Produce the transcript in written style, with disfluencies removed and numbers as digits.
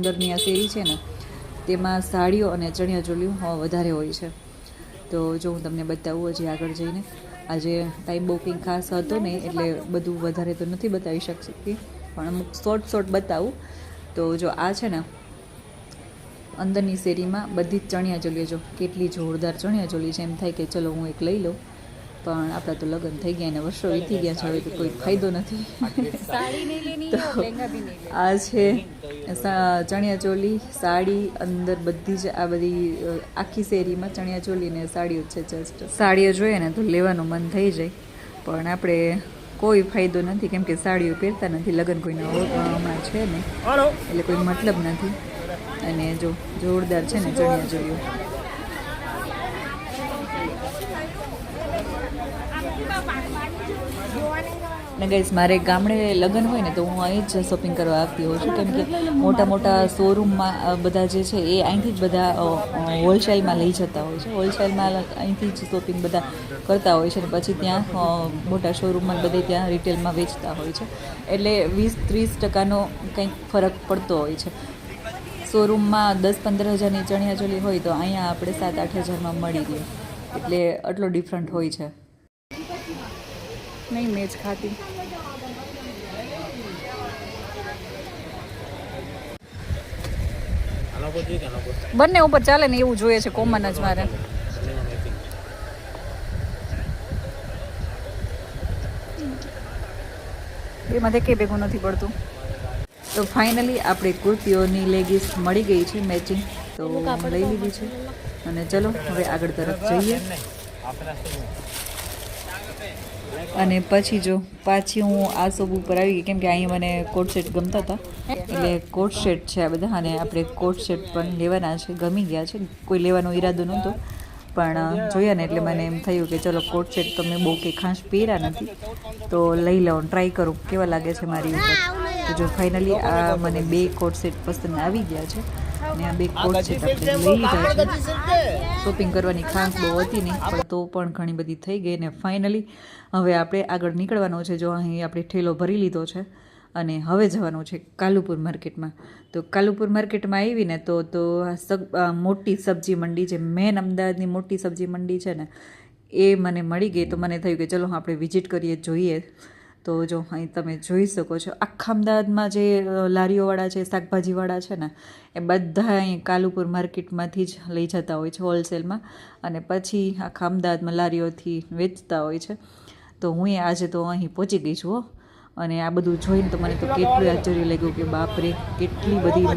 અંદરની આ શેરી છે ને તેમાં સાડીઓ અને ચણિયા ચોલીઓ વધારે હોય છે. તો જો હું તમને બતાવું હજી આગળ જઈને. આજે ટાઈમ બહુ કંઈ ખાસ હતો ને એટલે બધું વધારે તો નથી બતાવી શકતી, પણ અમુક શોર્ટ બતાવું. તો જો આ છે ને અંદરની શેરીમાં બધી જ ચણિયા ચોલીઓ, જો કેટલી જોરદાર ચણિયા ચોલી છે. એમ થાય કે ચલો હું એક લઈ લઉં, પણ આપણા તો લગ્ન થઈ ગયા અને વર્ષો વીતી ગયા છે, હવે તો કોઈ ફાયદો નથી. તો આ છે ચણિયા ચોલી, સાડી, અંદર બધી જ આ બધી આખી શેરીમાં ચણિયા ચોલી ને સાડીઓ છે. જસ્ટ સાડીઓ જોઈએ ને તો લેવાનું મન થઈ જાય, પણ આપણે કોઈ ફાયદો નથી, કેમ કે સાડીઓ પહેરતા નથી. લગ્ન કોઈના હમણાં છે ને એટલે કોઈ મતલબ નથી. અને જો જોરદાર છે ને ચણિયા ચોલીઓ. ને ગાઈસ, મારે ગામડે લગ્ન હોય ને તો હું અહીં જ શોપિંગ કરવા આવતી હોઉં છું, કેમ કે મોટા મોટા શોરૂમમાં બધા જે છે એ અહીંથી જ બધા હોલસેલમાં લઈ જતા હોય છે. હોલસેલમાં અહીંથી જ શોપિંગ બધા કરતા હોય છે, ને પછી ત્યાં મોટા શોરૂમમાં બધે ત્યાં રિટેલમાં વેચતા હોય છે. એટલે 20-30% કંઈક ફરક પડતો હોય છે. શોરૂમમાં 10-15 હજારની ચણિયા ચોલી હોય તો અહીંયા આપણે 7-8 હજારમાં મળી રહે, એટલે આટલો ડિફરન્ટ હોય છે. નહીં મેં જ ખાતી. બંને ઉપર ચાલે ને એવું જોઈએ છે, કોમન જ મારે. એમાં કંઈ ભેગું નથી પડતું. તો ફાઇનલી આપણે કુર્તીઓની લેગીસ મળી ગઈ છે મેચિંગ, તો લઈ લીધી છે. અને ચલો હવે આગળ તરફ જઈએ. અને પછી જો પાછી હું આ શોપ ઉપર આવી ગઈ, કેમ કે અહીં મને કોટ સેટ ગમતા હતા, એટલે કોટ સેટ છે આ બધા. અને આપણે કોટ સેટ પણ લેવાના છે, ગમી ગયા છે. કોઈ લેવાનો ઈરાદો નહોતો, પણ જોયા ને એટલે મને એમ થયું કે ચલો કોટ સેટ તો મેં બહુ કંઈ ખાસ પહેર્યા નથી, તો લઈ લઉં, ટ્રાય કરું કેવા લાગે છે મારી ઉપર. તો જો ફાઇનલી આ મને 2 કોટ સેટ પસંદ આવી ગયા છે, અને આ 2 કોટ સેટ આપણે લઈ લીધા છે. શોપિંગ કરવાની ખાસ બહુ હતી નહીં, પણ તો પણ ઘણી બધી થઈ ગઈ. ને ફાઇનલી હવે આપણે આગળ નીકળવાનું છે. જો અહીં આપણે ઠેલો ભરી લીધો છે અને હવે જવાનું છે કાલુપુર માર્કેટમાં. તો કાલુપુર માર્કેટમાં આવીને તો મોટી સબ્જી મંડી, જે મેન અમદાવાદની મોટી સબ્જી મંડી છે ને, એ મને મળી ગઈ. તો મને થયું કે ચલો આપણે વિઝિટ કરીએ, જોઈએ. તો જો અહીં તમે જોઈ શકો છો, આખા અમદાવાદમાં જે લારીઓવાળા છે, શાકભાજીવાળા છે ને, એ બધા અહીં કાલુપુર માર્કેટમાંથી જ લઈ જતા હોય છે હોલસેલમાં, અને પછી આખા અમદાવાદમાં લારીઓથી વેચતા હોય છે. તો હું આજે તો અહીં પહોંચી ગઈ છું. અને આ બધું જોઈને તો મને તો કેટલું આશ્ચર્ય લાગ્યું કે બાપરે, કેટલી બધી